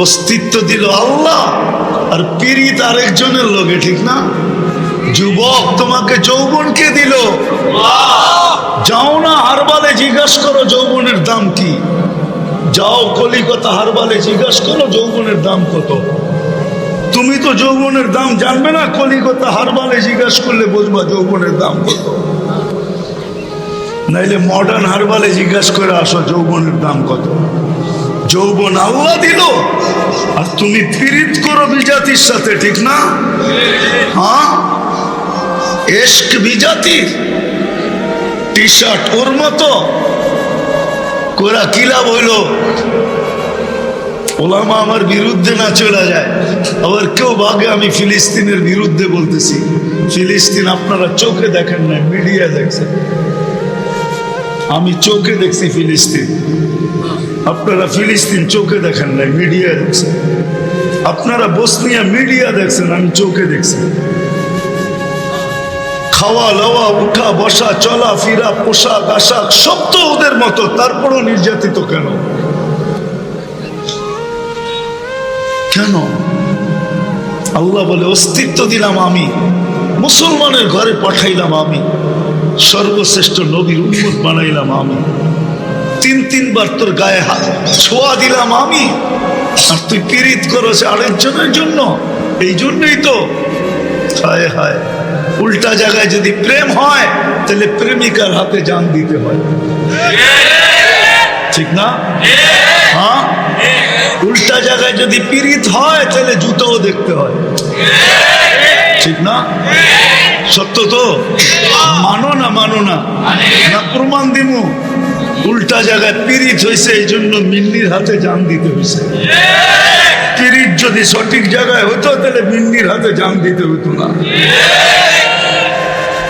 অস্তিত্ব দিল আল্লাহ, আর পীড়িত আরেকজনের লোকে, ঠিক না? যুবক, তোমাকে যৌবনকে দিল, যাও না হারবালে জিজ্ঞাসা করো যৌবনের দাম কি। যাও কলিকাতা হারবালে জিজ্ঞাসা করো যৌবনের দাম কত। তুমি তো যৌবনের দাম জানবে না, কলিকাতা হারবালে জিজ্ঞাসা করলে বুঝবা যৌবনের দাম কত। নাইলে মডার্ন হারবালে জিজ্ঞাসা করে আসো যৌবনের দাম কত। যৌবন আল্লাহ দিল, আর তুমি পীড়িত করো বিজাতির সাথে, ঠিক না? হ্যাঁ, এশক বিজাতির, টি শার্ট ওর মতো কোরা কিলা বইল। ওলামা আমার বিরুদ্ধে না চলে যায়, আবার কেউ ভাগে আমি ফিলিস্তিনের বিরুদ্ধে বলতেছি। ফিলিস্তিন আপনারা চোখে দেখেন না, মিডিয়া দেখছেন। আমি চোখে দেখছি ফিলিস্তিন, আপনারা ফিলিস্তিন চোখে দেখেন নাই, মিডিয়া দেখছেন। আপনারা বসনিয়া মিডিয়া দেখছেন, আমি চোখে দেখছি। খাওয়া লওয়া, উঠা বসা, চলা ফিরা, পোশাক আশাক সব তো ওদের মতো, তারপরও নির্যাতিত কেন? কেন? আল্লাহ বলে অস্তিত্ব দিলাম আমি, মুসলমানের ঘরে পাঠাইলাম আমি, সর্বশ্রেষ্ঠ নবীর উম্মত বানাইলাম আমি, তিনবার তোর গায়ে ছোঁয়া দিলাম আমি, আর তুই পীড়িত করছ আরেকজনের জন্য। এই জন্যই তো হায় হায়, উল্টা জায়গায় যদি প্রেম হয় তাহলে প্রেমিকার হাতে জান দিতে হয়, ঠিক না? হ্যাঁ, উল্টা জায়গায় যদি পীড়িত হয় তাহলে জুতোও দেখতে হয়, ঠিক না? সত্য তো? মানো না মানো না, না প্রমাণ দিমু? উল্টা জায়গায় পীড়িত হয়েছে, এই জন্য মিন্নির হাতে জান দিতে হয়েছে। পীড়িত যদি সঠিক জায়গায় হতো তাহলে মিন্নির হাতে জান দিতে হতো না।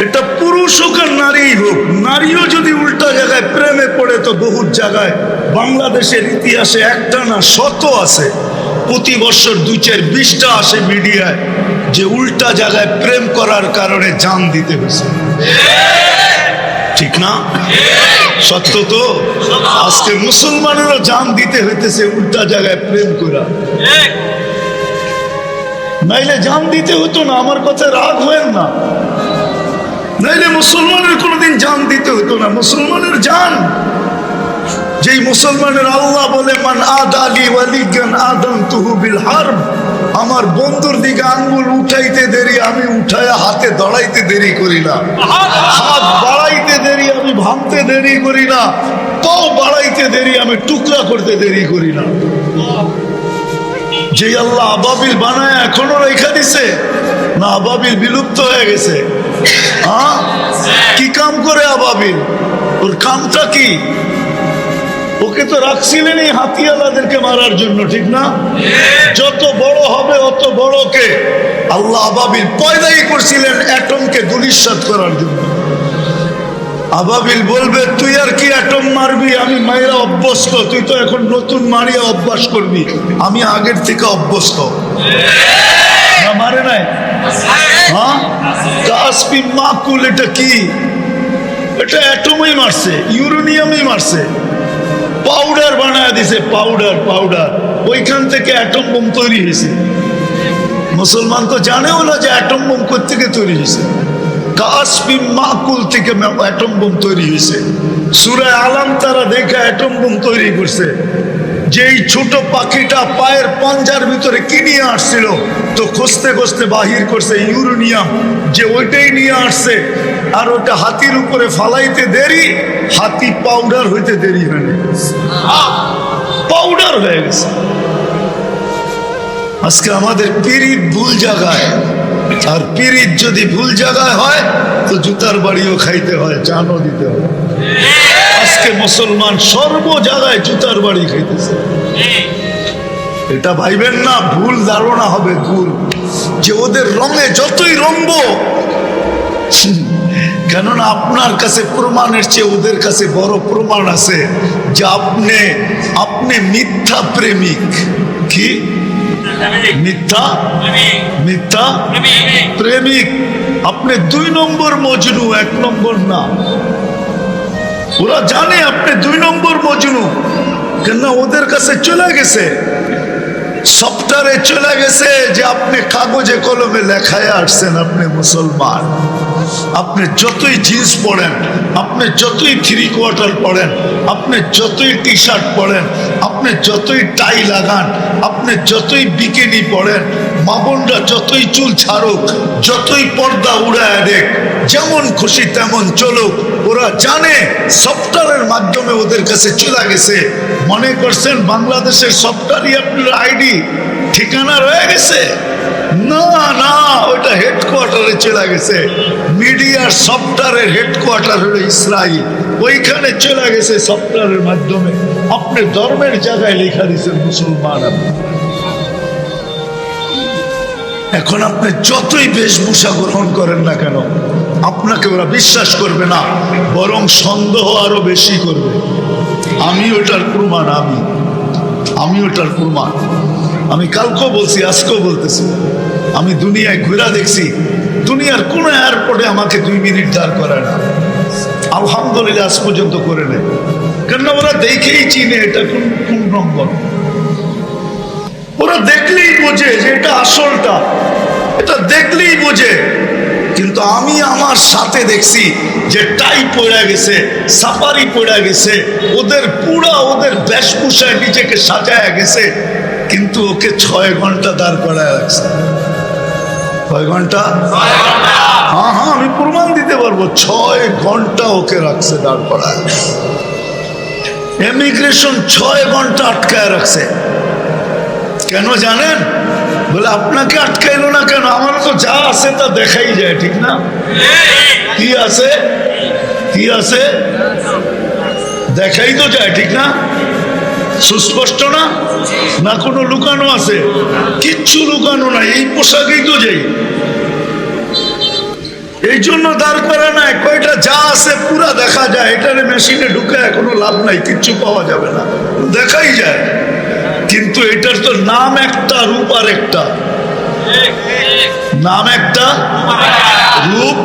এটা পুরুষ হোক আর নারী হোক, নারীও যদি উল্টা জায়গায় প্রেমে পড়ে তো বহুত জায়গায় বাংলাদেশের ইতিহাসে একটা না শত আছে, প্রতি বছর 2-4-20টা আসে মিডিয়ায় যে উল্টা জায়গায় প্রেম করার কারণে জান দিতে হয়েছে, ঠিক না? সত্য তো? আজকে মুসলমানেরও জান দিতে হইতেছে উল্টা জায়গায় প্রেম করা, নাইলে জান দিতে হতো না। আমার কথা রাগ হয়েন না, নাইলে মুসলমানের কোনোদিন জান দিতে হতো না। মুসলমানের জান, যেই মুসলমানের আল্লাহ বলে মান আদালি ওয়ালিগান আদানতুহু বিল হারব, আমার বন্ধুর দিকে আঙ্গুল উঠাইতে দেরি আমি উঠায়া হাতে দাঁড়াইতে দেরি করি না, হাত বাড়াইতে দেরি আমি ভাঙতে দেরি করি না, পাও বাড়াইতে দেরি আমি টুকরা করতে দেরি করি না। যে আল্লাহ আবাবিল বানায় এখনো রেখা দিছে না? আবাবিল বিলুপ্ত হয়ে গেছে। হ্যাঁ, কি কাম করে আবাবিল? ওর কামটা কি? ওকে তো রাখছিলেন এই হাতিয়ালাদেরকে মারার জন্য, ঠিক না? যত বড় হবে অত বড়কে আল্লাহ আবাবিল পয়দাই করছিলেন অ্যাটমকে ধূলিসাৎ করার জন্য। আবাবিল বলবে তুই আর কি অ্যাটম মারবি, আমি মাইরা অভ্যস্ত, তুই তো এখন নতুন মারিয়া অভ্যাস করবি, আমি আগের থেকে অভ্যস্ত। না মারে নাই? হ্যাঁ, কাসপিন মাকুল, এটা কি? এটা অ্যাটমই মারছে, ইউরেনিয়ামই মারছে, পাউডার বানায় দিছে, পাউডার পাউডার, ওইখান থেকে অ্যাটম বোম তৈরি হয়েছে। মুসলমান তো জানেও না যে অ্যাটম বোম কোত্থেকে তৈরি হয়েছে। কাসপিন মাকুল থেকে অ্যাটম বোম তৈরি হয়েছে। সূরা আলাম তারা দেখে অ্যাটম বোম তৈরি করছে। যেই ছোট পাখিটা পায়ের পাঞ্জার ভিতরে কি নিয়ে আসছিল, তো খুঁজতে খুঁজতে বাহির করছে ইউরেনিয়াম, যে ওইটাই নিয়ে আসছে। আর ওটা হাতির উপরে ফালাইতে দেরি, হাতি পাউডার হইতে দেরি হয়নি, পাউডার হয়ে গেছে। আজকে আমাদের পীড়িত ভুল জায়গায়, আর পীড়িত যদি ভুল জায়গায় হয় তো জুতার বাড়িও খাইতে হয়, জানও দিতে হয়। আজকে মুসলমান সর্ব জায়গায় জুতার বাড়ি খাইতেছে। এটা ভাইবেন না ভুল ধারণা হবে, ভুল যে ওদের রঙে যতই রঙবো, কেননা আপনার কাছে প্রমাণের চেয়ে ওদের কাছে বড় প্রমাণ আছে যে আপনি মিথ্যা প্রেমিক। কি মিথ্যা? মিথ্যা প্রেমিক। আপনি 2 নম্বর মজনু, 1 নম্বর না। ওরা জানে আপনি 2 নম্বর মজনু, কেন ওদের কাছে চলে গেছে। সফটওয়্যারে চলে গেছে যে আপনি কাগজে কলমে লেখায় আসছেন আপনি মুসলমান। আপনি যতই জিন্স পরেন, আপনি যতই 3 কোয়ার্টার পরেন, আপনি যতই টি শার্ট পরেন, আপনি যতই টাই লাগান, আপনি যতই বিকিনি পরেন, মা বোনরা যতই চুল ছাড়ুক, যতই পর্দা উড়ায় দেখ, যেমন খুশি তেমন চলুক, ওরা জানে সফটওয়্যারের মাধ্যমে ওদের কাছে চলে গেছে। মনে করছেন বাংলাদেশের সফটওয়্যারই আপনার আইডি ঠিকানা রয়ে গেছে? না না, ওইটা হেডকোয়ার্টারে চলে গেছে। মিডিয়ার সফটওয়্যারের হেডকোয়ার্টার হলো ইসরায়েল, ওইখানে চলে গেছে সফটওয়্যারের মাধ্যমে। আপনি ধর্মের জায়গায় লেখা দিচ্ছেন মুসলমান। এখন আপনি যতই বেশভূষা গ্রহণ করেন না কেন, আপনাকে ওরা বিশ্বাস করবে না, বরং সন্দেহ আরো বেশি করবে। আমি ওটার প্রমাণ, আমি ওটার প্রমাণ। আমি কালকেও বলছি, আজকেও বলতেছি, আমি দুনিয়ায় ঘুরা দেখছি, দুনিয়ার কোন এয়ারপোর্টে আমাকে 2 মিনিট দাঁড় করায় না। আলহামদুলিল্লাহ আজ পর্যন্ত করে নেয়, কেন ওরা দেখেই চিনে এটা কোন নম্বর। ওরা দেখলেই বোঝে যে এটা আসলটা, এটা দেখলেই বোঝে। কিন্তু আমি আমার সাথে দেখছি যে টাই পড়ে গেছে, সাফারি পড়ে গেছে, ওদের বেশভূষায় নিজেকে সাজায় গেছে, কিন্তু ওকে 6 ঘন্টা দাঁড় করায় রাখছে। 6 ঘন্টা? হ্যাঁ, আমি প্রমাণ দিতে পারবো। 6 ঘন্টা ওকে রাখছে দাঁড় করায়। ইমিগ্রেশন 6 ঘন্টা আটকায় রাখছে। কেন জানেন? বলে আপনাকে আটকাইলো না কেন? আমার তো যা আছে তা দেখাই যায়, ঠিক না? কি আছে, কি আছে দেখাই তো যায়, ঠিক না? সুস্পষ্ট না? না কোনো লুকানো আছে? কিচ্ছু লুকানো নাই, এই পোশাকেই তো যাই। এই জন্য দাঁড় করা নাই, কয়টা যা আছে পুরা দেখা যায়। এটার মেশিনে ঢুকে কোনো লাভ নাই, কিচ্ছু পাওয়া যাবে না, দেখাই যায়। কিন্তু এটার তো নাম একটা, রূপ আর একটা। নাম একটা, রূপ।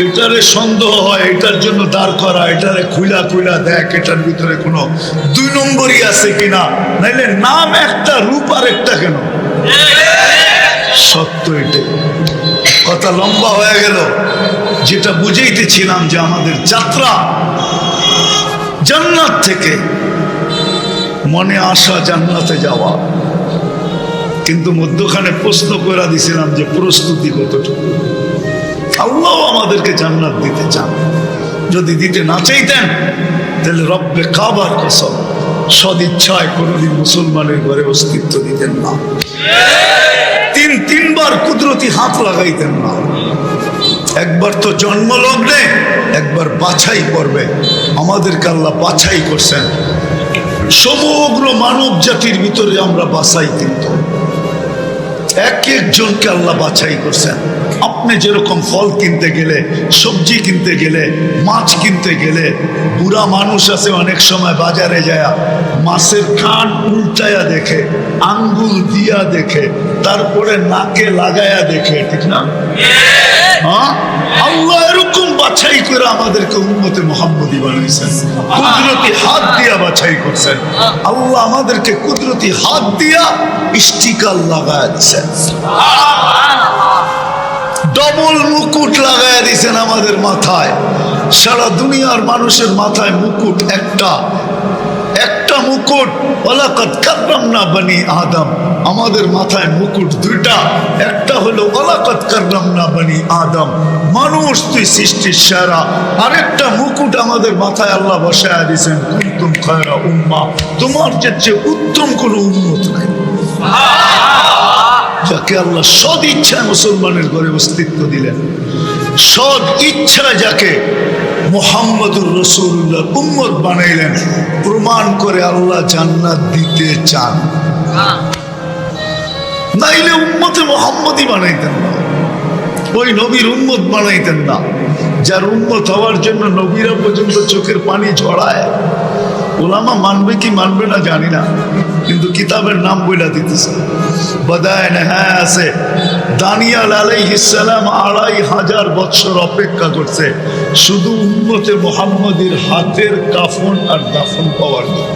এটারে সন্দেহ হয়, এটার জন্য দাঁড় করা, এটারে খুলা দেখ এটার ভিতরে কোনো 2 নম্বরই আছে কিনা, নাইলে নাম একটা, রূপ আর একটা কেন? সত্য এটাই। কথা লম্বা হয়ে গেল। যেটা বুঝাইতেছিলাম যে আমাদের যাত্রা জান্নাত থেকে, মনে আশা জান্নাতে যাওয়া, কিন্তু মধ্যখানে প্রশ্ন করে দিছিলাম যে প্রস্তুতি কতটুকু। আল্লাহ আমাদেরকে জান্নাত দিতে চান, যদি দিতে না চাইতেন তাহলে রব্বে কাবার কসম সদিচ্ছায় কোনোদিন মুসলমানের ঘরে অস্তিত্ব দিতেন না। 3বার কুদরতি হাত লাগাইতেন না। একবার তো জন্মলগ্নে, একবার বাছাই করবে। আমাদেরকে আল্লাহ বাছাই করছেন। সমগ্র মানব জাতির ভিতরে আমরা বাছাই, কিন্তু এক একজনকে আল্লাহ বাছাই করছেন। আপনি যেরকম ফল কিনতে গেলে, সবজি কিনতে গেলে, মাছ কিনতে গেলে, বুড়া মানুষ আছে অনেক সময় বাজারে যায় মাছের কান উল্টায়া দেখে, আঙ্গুল দিয়া দেখে, তারপরে নাকে লাগায়া দেখে, ঠিক না? হ্যাঁ, আল্লাহ এরকম বাছাই করে আমাদেরকে উম্মতে মুহাম্মদী বানাইছেন, কুদরতি হাত দিয়া বাছাই করছেন। আল্লাহ আমাদেরকে কুদরতি হাত দিয়া স্টিকার লাগায়া দিচ্ছেন, ডবল মুকুট লাগায়া দিচ্ছেন আমাদের মাথায়। সারা দুনিয়ার মানুষের মাথায় মুকুট একটা মুকুট। ওয়ালাকাদ কাররামনা বনি আদম, আমাদের মাথায় মুকুট 2টা। একটা হলো ওয়ালাকাদ কাররামনা বনি আদম, মানুষ তুই সৃষ্টির সেরা। আরেকটা মুকুট আমাদের মাথায় আল্লাহ বসায়া দিয়েছেন, কুনতুম খায়রা উম্মাহ, তোমার চেয়ে উত্তম কোন উম্মত নাই। যাকে আল্লাহ সদ ইচ্ছায় মুসলমানের ঘরে অস্তিত্ব দিলেন, সদ ইচ্ছা যাকে মুহাম্মদুর রাসূলুল্লাহ উম্মত বানাইলেন, প্রমাণ করে আল্লাহ জান্নাত দিতে চান। নাইলে উম্মতে মুহাম্মদী বানাইতেন না, ওই নবীর উম্মত বানাইতেন না, যার উম্মত হওয়ার জন্য নবীরা পর্যন্ত চোখের পানি ঝরায়। ওলামা মানবে কি মানবে না জানি না, কিন্তু কিতাবের নাম বইলা দিতেছে। বদায় হ্যাঁ আছে, দানিয়াল আলাইহিস সালাম 2500 বছর অপেক্ষা করছে শুধু উম্মতে মুহাম্মদীর হাতের কাফন আর দাফন পাওয়ার জন্য।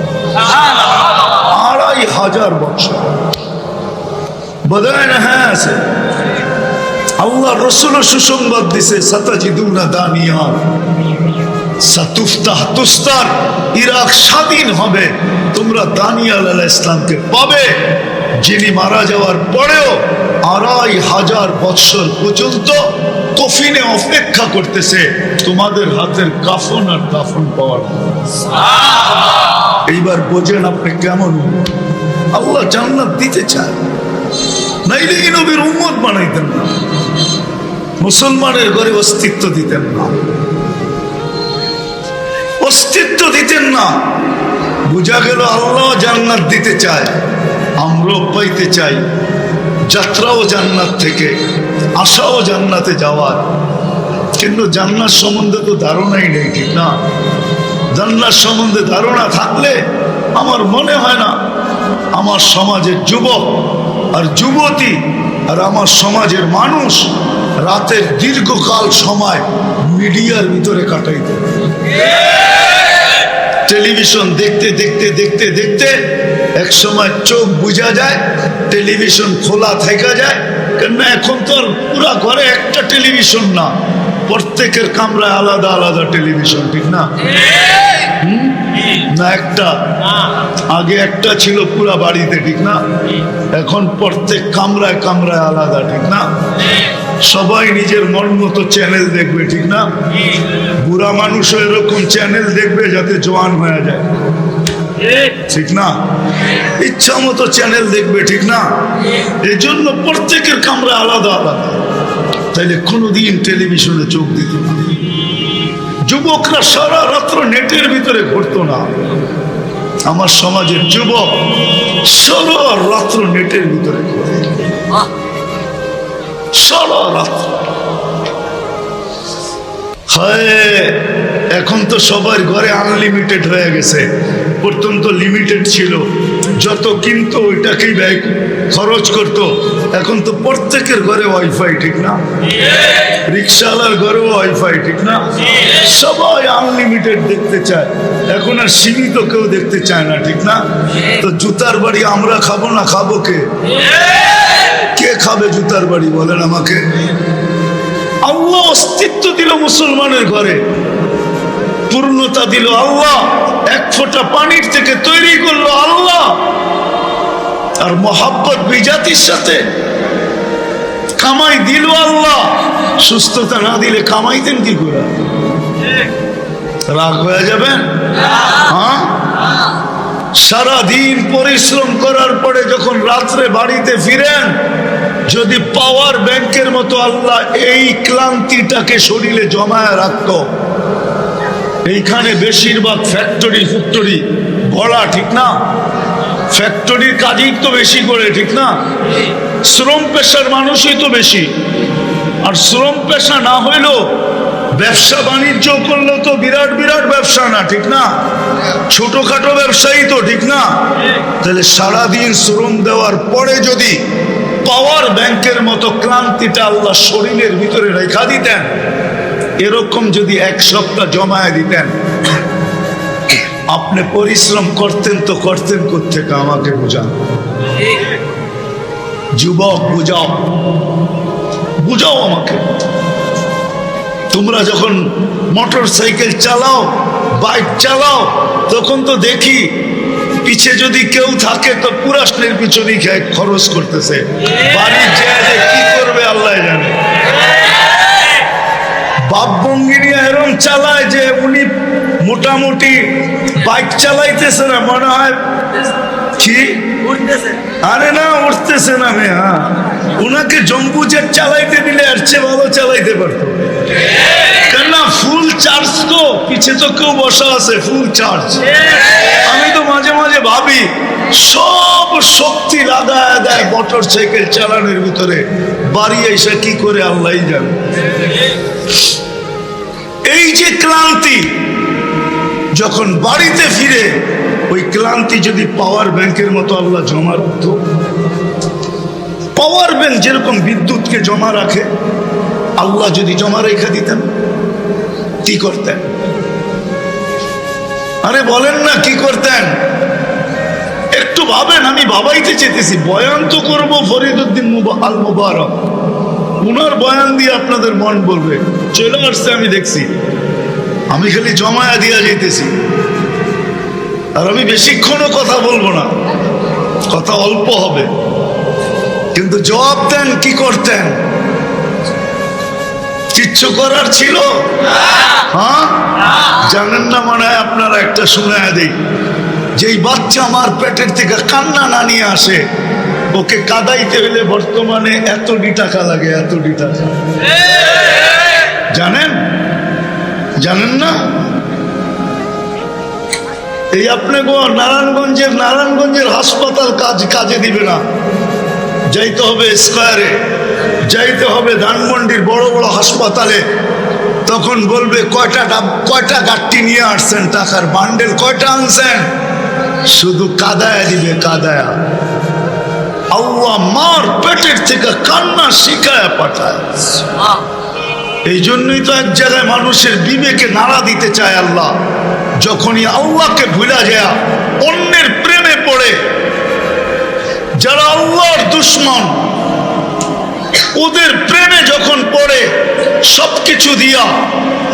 2,500 বছর। বোধহয় না? হ্যাঁ আছে। আল্লাহ রসুল সুসংবাদ দিছে, সাতাজিদুনা দানিয়ান সাতুফতাহ তুস্তার, ইরাক স্বাধীন হবে, তোমরা দানিয়াল আলাইহিস সালামকে পাবে, যিনি মারা যাওয়ার পরেও 2,500 বছর পর্যন্ত কফিনে অপেক্ষা করতেছে তোমাদের হাতের কাফন আর দাফন পাওয়ার। এইবার বোঝেন আপনি কেমন আল্লাহ জান্নাত দিতে চায়, নাইলে এই নবীর উম্মত বানাইতেন না, মুসলমানের ঘরে অস্তিত্ব দিতেন না, অস্তিত্ব দিতেন না। বোঝা গেল আল্লাহ জান্নাত দিতে চায়, আমরাও পাইতে চাই। যাত্রাও জান্নাত থেকে, আশাও জান্নাতে যাওয়ার, কিন্তু জান্নাত সম্বন্ধে তো ধারণাই নেই, ঠিক না? জান্নাত সম্বন্ধে ধারণা থাকলে আমার মনে হয় না আমার সমাজের যুবক আর যুবতী আর আমার সমাজের মানুষ রাতের দীর্ঘকাল সময় মিডিয়ার ভিতরে কাটাইতে, টেলিভিশন দেখতে দেখতে দেখতে দেখতে এক সময় চোখ বুঝা যায়, টেলিভিশন খোলা থেকে যায়। কেন এখন তো আর পুরা ঘরে একটা টেলিভিশন না, প্রত্যেকের কামরায় আলাদা আলাদা টেলিভিশন, ঠিক না? না একটা, আগে একটা ছিল পুরা বাড়িতে, ঠিক না? এখন প্রত্যেক কামরায় কামরায় আলাদা, ঠিক না? সবাই নিজের মন মতো চ্যানেল দেখবে, ঠিক না? বুড়া মানুষও এরকম চ্যানেল দেখবে যাতে জোয়ান হয়ে যায়, ঠিক না? ইচ্ছা মতো চ্যানেল দেখবে, ঠিক না? এই জন্য প্রত্যেকের কামরা আলাদা আলাদা, তাইলে কোনোদিন টেলিভিশনে চোখ দিত না। যুবকরা সারা রাত্র নেটের ভিতরে ঘুরতো না, আমার সমাজের যুবক সারা রাত্র নেটের ভিতরে ঘুরে, সারা রাত্র। এখন তো সবার ঘরে আনলিমিটেড হয়ে গেছে, প্রথম তো লিমিটেড ছিল, যত কিনতো ওইটাকেই ব্যয় খরচ করতো। এখন তো প্রত্যেকের ঘরে ওয়াইফাই, ঠিক না? রিক্সাওয়ালার ঘরেও ওয়াইফাই, ঠিক না? সবাই আনলিমিটেড দেখতে চায়, এখন আর সীমিত কেউ দেখতে চায় না, ঠিক না? তো জুতার বাড়ি আমরা খাবো না, খাবো কে? কে খাবে জুতার বাড়ি বলেন আমাকে? আল্লাহ অস্তিত্ব দিল মুসলমানের ঘরে, পূর্ণতা দিল আল্লাহ, এক ফোঁটা পানির থেকে তৈরি করলো আল্লাহ, আর মোহাব্বত বিজাতির সাথে কামাই দিল আল্লাহ। সুস্থতা না দিলে কামাইতেন কি করে? রাগ হয়ে যাবেন? হ্যাঁ, সারাদিন পরিশ্রম করার পরে যখন রাত্রে বাড়িতে ফিরেন, যদি পাওয়ার ব্যাংকের মতো আল্লাহ এই ক্লান্তিটাকে শরীরে জমায় রাখত, এইখানে বেশিরভাগ ফ্যাক্টরি গড়া, ঠিক না? ফ্যাক্টরির কাজই তো বেশি করে, ঠিক না? শ্রম পেশার মানুষই তো বেশি, আর শ্রম পেশা না হইলেও ব্যবসা বাণিজ্য করলেও তো বিরাট বিরাট ব্যবসা না, ঠিক না? ছোটখাটো ব্যবসায়ী তো, ঠিক না? তাহলে সারাদিন শ্রম দেওয়ার পরে যদি পাওয়ার ব্যাংকের মতো ক্লান্তিটা আল্লাহ শরীরের ভিতরে রেখা দিতেন, এরকম যদি এক সপ্তাহ জমায় দিতেন, আপনি পরিশ্রম করতেন তো করতেন কোত্থেকে? আমাকে বুঝান যুবক, বুঝাও, বুঝাও আমাকে। তোমরা যখন মোটর সাইকেল চালাও, বাইক চালাও, তখন তো দেখি পিছে যদি কেউ থাকে তো পুরাষ্টের পিছনেই খরচ করতেছে, বাড়ির জায়গায় কি করবে আল্লাহ জানে। বাপ ভঙ্গিনী এরম চালায় যে উনি মোটামুটি বাইক চালাইতেছে না, মনে হয় কি আরে না উঠতেছে না মেয়া, উনাকে জম্বু জেট চালাইতে দিলে এর চেয়ে ভালো চালাইতে পারতো। কেননা ফুল চার্জ তো, পিছে তো কেউ বসা আছে, ফুল চার্জ। আমি তো মাঝে মাঝে ভাবি সব শক্তি লাগায় দেয় মোটর সাইকেল চালানোর ভিতরে, বাড়ি এসে কি করে আল্লাহ জানে। এই যে ক্লান্তি, যখন বাড়িতে ফিরে ওই ক্লান্তি যদি পাওয়ার ব্যাংকের মতো আল্লাহ জমা রাখত, পাওয়ার ব্যাংক যেরকম বিদ্যুৎকে জমা রাখে, আল্লাহ যদি জমা রেখে দিতেন কি করতেন? আরে বলেন না কি করতেন? একটু ভাবেন আমি ভাবাইতে চেতেছি, বয়ান তো করবো ফরিদউদ্দিন আল মুবারক, উনার বয়ান দিয়ে আপনাদের মন বলবে। চলে আসছে, আমি দেখছি, আমি খালি জমায়া দিয়া যেতেছি। আর আমি বেশিক্ষণও কথা বলবো না, কথা অল্প হবে, কিন্তু জবাব দেন কি করতেন? কিচ্ছু করার ছিল? হ্যাঁ, জানেন না মনে হয় আপনারা। একটা শুনায়া দেই, যেই বাচ্চা আমার পেটের থেকে কান্না না নিয়ে আসে, ওকে কাদাইতে হইলে বর্তমানে এতটি টাকা লাগে, এতটি টাকা। জানেন? জানেন না? এই আপনি নারায়ণগঞ্জের হাসপাতাল কাজে দিবে না, যাইতে হবে স্কয়ারে, যাইতে হবে ধানমন্ডির বড় বড় হাসপাতালে। তখন বলবে কয়টা গাট্টি নিয়ে আসছেন, টাকার বান্ডেল কয়টা আনছেন? শুধু কাদায়া দিবে, কাদায়া। আল্লাহ মার পেটের থেকে কান্না শিখায় পাঠায়। এই জন্যই তো এক জায়গায় মানুষের বিবেকে নাড়া দিতে চায় আল্লাহ। যখনই আল্লাহকে ভুলা যায়, অন্যের প্রেমে পড়ে, যারা আল্লাহর দুশ্মন, ওদের প্রেমে যখন পড়ে, সবকিছু দিয়া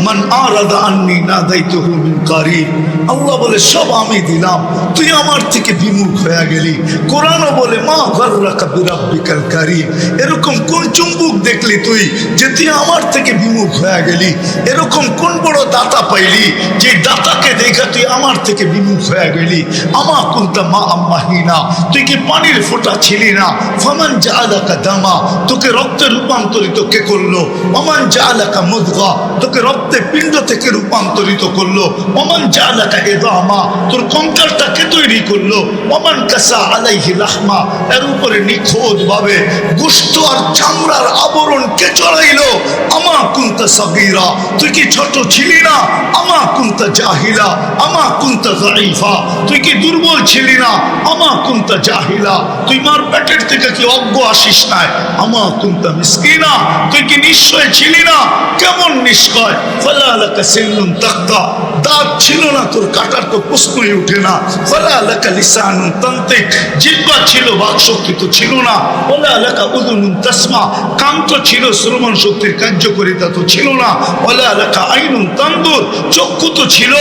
মান আরাদা আন্নি নাদাইতুহু মিন কারিব, আল্লাহ বলে সব আমি দিলাম, তুই আমার থেকে বিমুখ হয়ে গেলি। কোরআনও বলে মা গাররাকা বিরাব্বিকাল কারীম, এরকম কোন চুম্বুক দেখলি তুই যে তুই আমার থেকে বিমুখ হয়ে গেলি? এরকম কোন বড় দাতা পাইলি যে দাতাকে দেখা তুই আমার থেকে বিমুখ হয়ে গেলি? আমা কুনতা মা আম্মাহিনা, তুই কি পানির ফোঁটা ছিলি না? ফামান জাআলাকা দামা, তোকে রক্তে রূপান্তরিত কে করলো? ওমান জাআলাকা মুদগা, তোকে রক্তে পিণ্ড থেকে রূপান্তরিত করলো। ওমান জাআলাকা ইদামা, তোর কঙ্কালটা কে তৈরি করলো? ওমান কাসা আলাইহি লাহমা, এর উপরে নিখুঁত ভাবে গোশত আর চামড়ার আবরণ কে চড়াইলো? আমা কুনতা সাগীরা, তুই কি ছোট ছিলি না? আমা কুনতা জাহিলা, আমা কুনতা যায়ীফা, তুই কি দুর্বল ছিলি না? আমা কুনতা জাহিলা, তুই মার পেটের থেকে কি অজ্ঞ আসিস নাই? আমা কুনতা মিসকিনা, তুই কি নিশ্চয় ছিলি না? কেমন নিষ্কয়? ফালা লাকা সিল্লুন তাক্তা, দাঁত ছিল না তোর, কাটার তো প্রশ্নই উঠে না। ফালা লাকা লিসানুন তানতিক, জিহ্বা ছিল, বাকশক্তি তো ছিল না। ওয়ালা লাকা উযুনুন তাসমা, কান তো ছিল, শ্রবণ শক্তির কার্যকারিতা তো ছিল না। ওয়ালা লাকা আইনুন তানদুর, চক্ষু তো ছিল,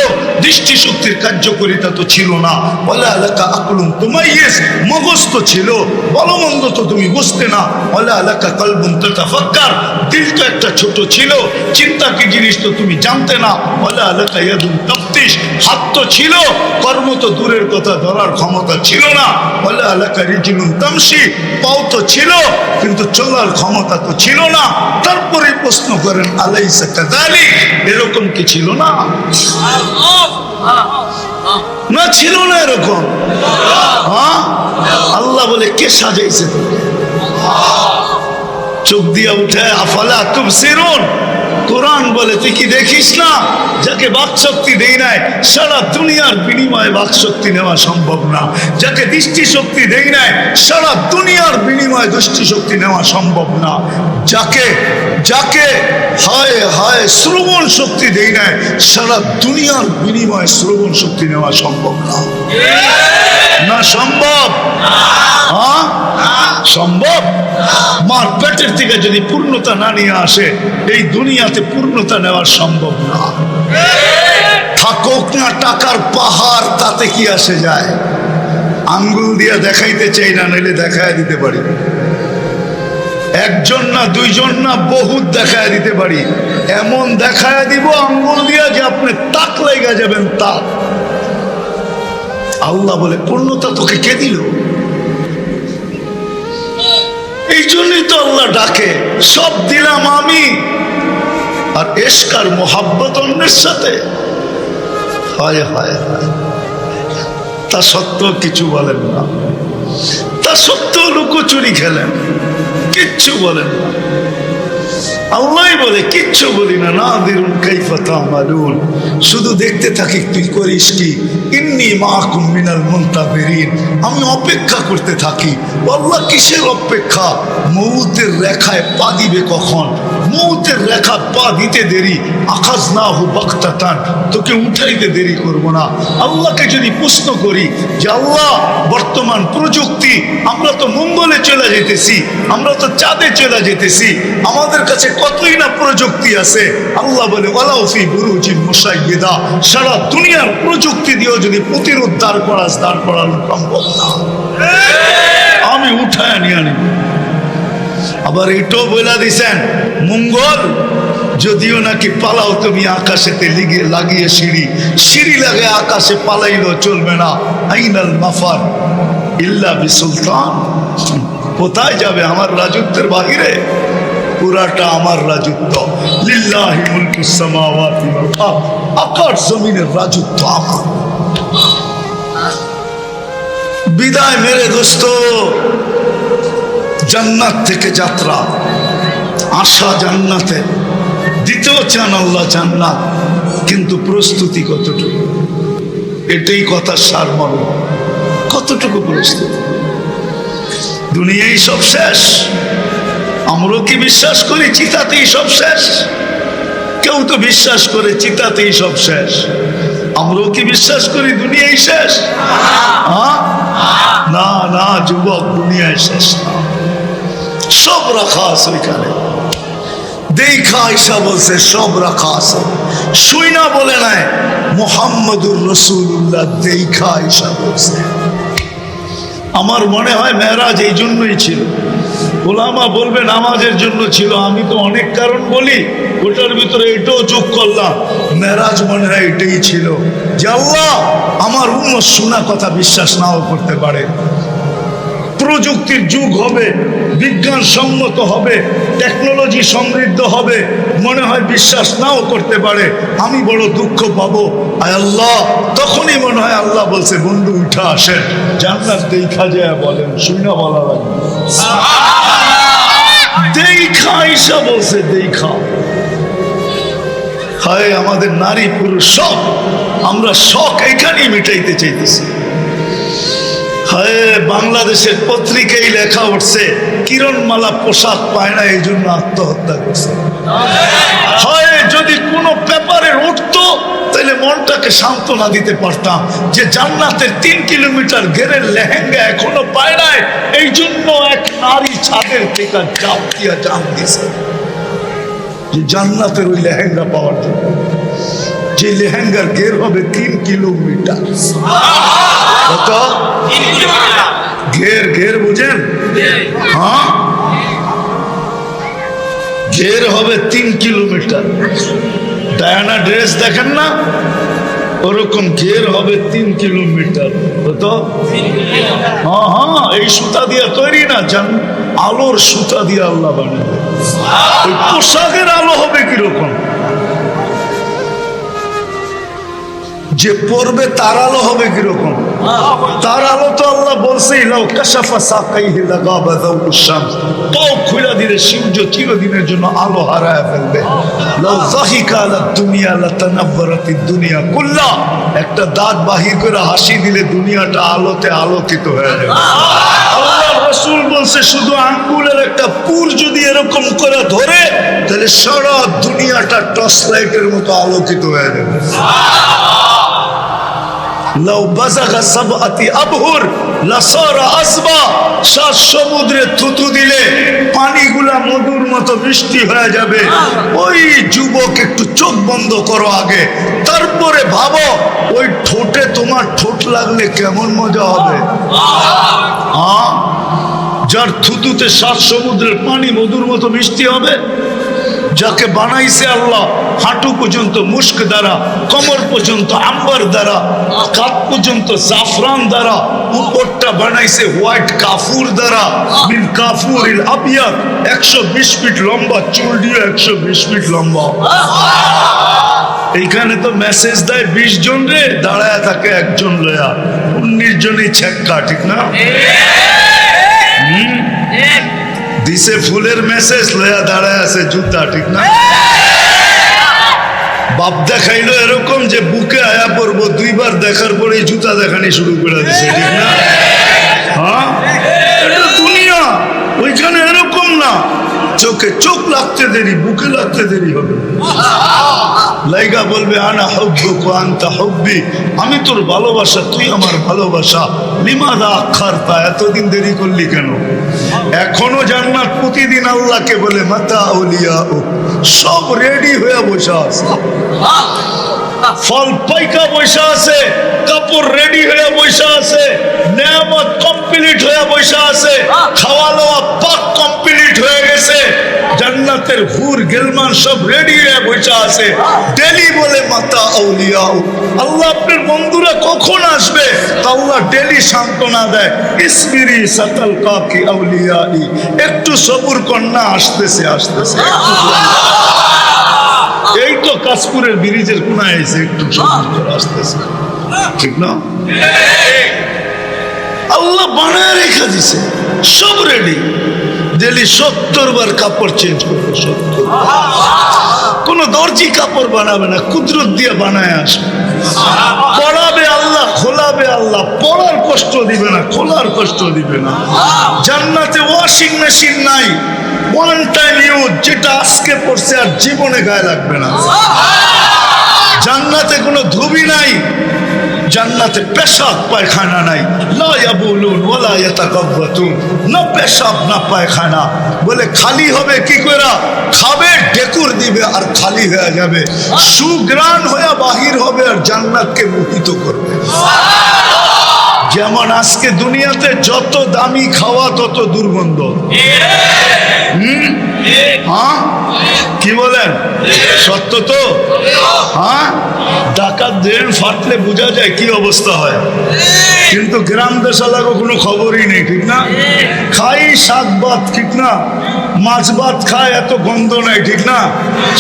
দৃষ্টি শক্তির কার্যকারিতা তো ছিল না। ওয়ালা লাকা আকলুন তুমাইয়িজ, মগজ তো ছিল, ভালো মন্দ তো তুমি বুঝতে না। ওয়ালা লাকা কলবুন তাতাফাক্কার, দিল তো একটা ছোট ছিল, চিন্তা কি জিনিস তো তুমি জানতে না। ওয়ালা লাকা ইয়াদুন তাফতিশ, হাত তো ছিল, কর্ম তো দূরের কথা, ধরার ক্ষমতা ছিল না। ওয়ালা লাকা রিজলুন তামশি, পাও তো ছিল, কিন্তু চলার ক্ষমতা তো ছিল না। তারপরে প্রশ্ন করেন আলাইসা কাযালিক, এরকম কি ছিল না? না ছিল না এরকম? হ্যাঁ, আল্লাহ বলে কে সাজাইছে তোকে? চোখ দিয়া উঠে আফালা তুবসিরুন, কোরআন বলে তুই কি দেখিস না? যাকে বাকশক্তি দেই নাই, সারা দুনিয়ার বিনিময়ে বাকশক্তি নেওয়া সম্ভব না। যাকে দৃষ্টি শক্তি দেই নাই, সারা দুনিয়ার বিনিময়ে দৃষ্টি শক্তি নেওয়া সম্ভব না। যাকে হায় হায় শ্রবণ শক্তি দেই নাই, সারা দুনিয়ার বিনিময়ে শ্রবণ শক্তি নেওয়া সম্ভব না। না সম্ভব? হ্যাঁ সম্ভব। মার পেটের থেকে যদি পূর্ণতা না নিয়ে আসে, এই দুনিয়াতে পূর্ণতা নেওয়া সম্ভব না। থাকুক না টাকার পাহাড়, তাতে কি আসে যায়? আঙ্গুল দিয়া দেখাইতে চাই না, নইলে দেখায় দিতে পারি। একজন না, দুইজন না, বহুত দেখায় দিতে পারি। এমন দেখায় দিব আঙ্গুল দিয়া যে আপনি তাক লাইগা যাবেন। তাক। আল্লাহ বলে পূর্ণতা তোকে কে দিল? এই জন্যই তো আল্লাহ ডাকে, সব দিলাম আমি। আর ইশক আর মোহাব্বত অন্যের সাথে, হায় হায় হায়। তা সত্ত্বেও কিছু বলেন না, তা সত্ত্বেও লুকোচুরি খেলেন, কিচ্ছু বলেন না। আল্লাহই বলে কিচ্ছু বলি না। নাযিরুন কাইফা তা'মালুন, শুধু দেখতে থাকি তুই করিস কি। ইন্নী মাআকুম মিনাল মুনতাযিরিন, আমি অপেক্ষা করতে থাকি। আল্লাহ কিসের অপেক্ষা? মউতের রেখায় পা দিবে কখন? মৌতের রেখা পা দিতে দেরি, আখাযনাহু বাগতাতান, তোকে উঠাইতে দেরি করব না। আল্লাহকে যদি প্রশ্ন করি যে আল্লাহ, বর্তমান প্রযুক্তি, আমরা তো মঙ্গলে চলে যেতেছি, আমরা তো চাঁদে চলে যেতেছি, আমাদের কাছে কতই না প্রযুক্তি আছে। আল্লাহ বলে ওয়ালাউ ফি বুরুজিন মুশাইয়্যিদা, সারা দুনিয়ার প্রযুক্তি দিয়েও যদি প্রতিরোধ দাঁড় করানো সম্ভব না, আমি উঠায় নিয়ে আনি। আবার এটাও বলে দিছেন, মঙ্গল যদিও নাকি পালাও তুমি আকাশেতে লাগিয়ে সিঁড়ি লাগে আকাশে পালাইলেও চলবে না। আইনাল মাফার ইল্লা বিসুলতান, কোথায় যাবে? আমার রাজত্বের বাহিরে, পুরাটা আমার রাজত্ব। লিল্লাহি মুলকুস সামাওয়াতি ওয়াল আরদ, আকাশ জমিনের রাজত্ব আমার। বিদায় মেরে দোস্ত, জান্নাত থেকে যাত্রা, আশা জান্নাতে, দিতেও চান আল্লাহ জান্নাত, কিন্তু প্রস্তুতি কতটুকু? এটাই কথার সারমর্ম। কতটুকু প্রস্তুতি? দুনিয়াই সব শেষ। আমরাও কি বিশ্বাস করি চিতাতেই সব শেষ? কেউ তো বিশ্বাস করে চিতাতেই সব শেষ। আমরাও কি বিশ্বাস করি দুনিয়াই শেষ? না না যুবক, দুনিয়ায় শেষ না, সব রাখা আছে ওইখানে। দেখা আয়েশা বলছে সব রাখা আছে, শুই না বলে নাই, মুহাম্মদুর রাসূলুল্লাহ দেখা আয়েশা বলছে। আমার মনে হয় মেরাজ এই জন্যই ছিল। ওলামা বলবে নামাজের জন্য ছিল, আমি তো অনেক কারণ বলি, ওটার ভিতরে এটাও যোগ করলাম। মেরাজ মনে হয় এটাই ছিল যে আল্লাহ, আমার উম্মত শোনা কথা বিশ্বাস নাও করতে পারে, প্রযুক্তির যুগ হবে, বিজ্ঞান সম্মত হবে, টেকনোলজি সমৃদ্ধ হবে, মনে হয় বিশ্বাস নাও করতে পারে, আমি বড় দুঃখ পাবো। আয় আল্লাহ, তখনই মনে হয় আল্লাহ বলছে, বন্ধু উঠা আসেন, জান্নাত দেখা যায় বলেন, শুনে বলা লাগবে। দেখা আয়েশা বলছে, দেখা। হায় আমাদের নারী পুরুষ সব, আমরা শখ এখানেই মিটাইতে চাইতেছি। হায় বাংলাদেশের পত্রিকায় লেখা উঠছে, কিরণমালা পোশাক পায় না, এই জন্য আত্মহত্যা করছে। হয় যদি কোনো পেপারে উঠতো, তাহলে মনটাকে সান্ত্বনা দিতে পারতাম যে জান্নাতের 3 কিলোমিটার ঘেরের লেহেঙ্গা এখনো পায় নাই, এই জন্য এক নারী ছাদের থেকে জাপ দিয়া জান দিয়েছে যে জান্নাতের ওই লেহেঙ্গা পাওয়ার জন্য। যে লেহেঙ্গার ঘের হবে 3 কিলোমিটার। কত ঘের বুঝেন? হ্যাঁ, ঘের হবে 3 কিলোমিটার। ডায়ানা ড্রেস দেখেন না, ওরকম ঘের হবে 3 কিলোমিটার। কত? হ্যাঁ, এই সুতা দিয়া তৈরি না, জান আলোর সুতা দিয়ে আল্লাহ বানাবে। ওই পোশাকের আলো হবে কিরকম? যে পড়বে তার আলো হবে কিরকম? তার আলো তো আল্লাহ বলছেই, লাউ কাশাফা সাকাইহি লাগাবা যাউলুশ শামস, পাও খুলে দিলে সূর্য চিরদিনের জন্য আলো হারায় ফেলবে। লাউ যাহিকা আলা দুনিয়া লাতানাব্বারাতিদ দুনিয়া কুল্লা, একটা দাঁত বাহির করে হাসি দিলে দুনিয়াটা আলোতে আলোকিত হয়ে যাবে। আল্লাহ রাসূল বলছে, শুধু আঙ্গুলের একটা পুর যদি এরকম করে ধরে, তাহলে সারা দুনিয়াটা টর্চ লাইটের মতো আলোকিত হয়ে যাবে। লাউ বাযাগা সাবআতি আবহুর লাসারা আসবা, 7 সমুদ্রে থুতু দিলে পানিগুলা মধুর মতো মিষ্টি হয়ে যাবে। ওই যুবক, একটু চোখ বন্ধ করো আগে, তারপরে ভাবো ওই ঠোঁটে তোমার ঠোঁট লাগলে কেমন মজা হবে। যার থুতুতে 7 সমুদ্রের পানি মধুর মতো মিষ্টি হবে, যাকে বানাইছে আল্লাহ হাঁটু পর্যন্ত মুস্ক দ্বারা, কোমর পর্যন্ত আম্বার দ্বারা, কাঁধ পর্যন্ত জাফরান দ্বারা, উপরটা বানাইছে হোয়াইট কাফুর দ্বারা, মিন কাফুরিল আবিয়াদ, 120 ফিট লম্বা, চুল দিয়ে 120 ফিট লম্বা। এইখানে তো মেসেজ দেয় 20 জন রে, দাঁড়ায় থাকে একজন লয়া, 19 জনই ছেক্কা, ঠিক না? দিছে ফুলের মেসেজ, লয়া দাঁড়ায় আছে জুতা, ঠিক না? বাপ দেখাইলো এরকম যে বুকে আয়া পড়বো, 2 বার দেখার পরে জুতা দেখানি শুরু করে দিছে, ঠিক না? হ্যাঁ, এটা দুনিয়া, ওইখানে এরকম না। চোখে চোখ লাগতে দেরি, বুকে লাগতে দেরি হবে। লাইগা বলবে আনা হুব্বুকা আনতা হুব্বি, আমি তোর ভালোবাসা, তুই আমার ভালোবাসা। লিমাযা আখারতা, এতদিন দেরি করলি কেন? এখনো জান্নাত প্রতিদিন আল্লাহকে বলে মাতা আউলিয়াউ, সব রেডি হয়ে বসে আছে, ফল পাইকা বসে আছে, কাপড় রেডি হয়ে বসে আছে, নেয়ামত কমপ্লিট হয়ে বসে আছে, খাওয়া দাওয়া পাক কমপ্লিট হয়ে গেছে, জান্নাতের হুর গেলমান সব রেডি হয়ে বসে আছে। ডেলি বলে মাতা আউলিয়াউ, আল্লাহ আপনার বন্ধুরা কখন আসবে? আল্লাহ ডেলি সান্ত্বনা দেয়, ইসবিরি সাতাল কাকি আউলিয়াই, একটু সবুর কর না, আসতেছে আসতেছে। এই তো কাশপুরের ব্রিজের কোনায় এসে একটু সবুর করে আসতেছে, ঠিক না? আল্লাহ বানায় রেখে দিছে, সব রেডি। ডেলি 70 বার কাপড় চেঞ্জ করবে, 70। কোন দর্জি কাপড় বানাবে না, কুদরত দিয়ে বানায় আসবে। পড়াবে আল্লাহ, খোলাবে আল্লাহ, পড়ার কষ্ট দিবে না, খোলার কষ্ট দিবে না। জান্নাতে ওয়াশিং মেশিন নাই, ওয়ান টাইম ইউজ, যেটা আজকে পড়ছে আর জীবনে গায়ে লাগবে না। জান্নাতে কোনো ধুবি নাই, জান্নাতে পেশাব পায়খানা নাই, লা ইয়াবুলুন ওয়ালা ইয়াতাকাব্বাতুন, না পেশাব না পায়খানা। বলে খালি হবে কি করে? খাবে, ঢেকুর দিবে আর খালি হয়ে যাবে, সুগ্রাণ হয়ে বাহির হবে আর জান্নাতকে মোহিত করবে। যেমন আজকে দুনিয়াতে যত দামি খাওয়া তত দুর্গন্ধ। হ্যাঁ, কি বলেন? সত্য তো? হ্যাঁ, ডাকাত ড্রেন ফাটলে বোঝা যায় কি অবস্থা হয়, কিন্তু গ্রাম দেশালাগো কোনো খবরই নেই, ঠিক না? খাই শাক ভাত, ঠিক না? মাছ ভাত খায়, এত গন্ধ নাই, ঠিক না?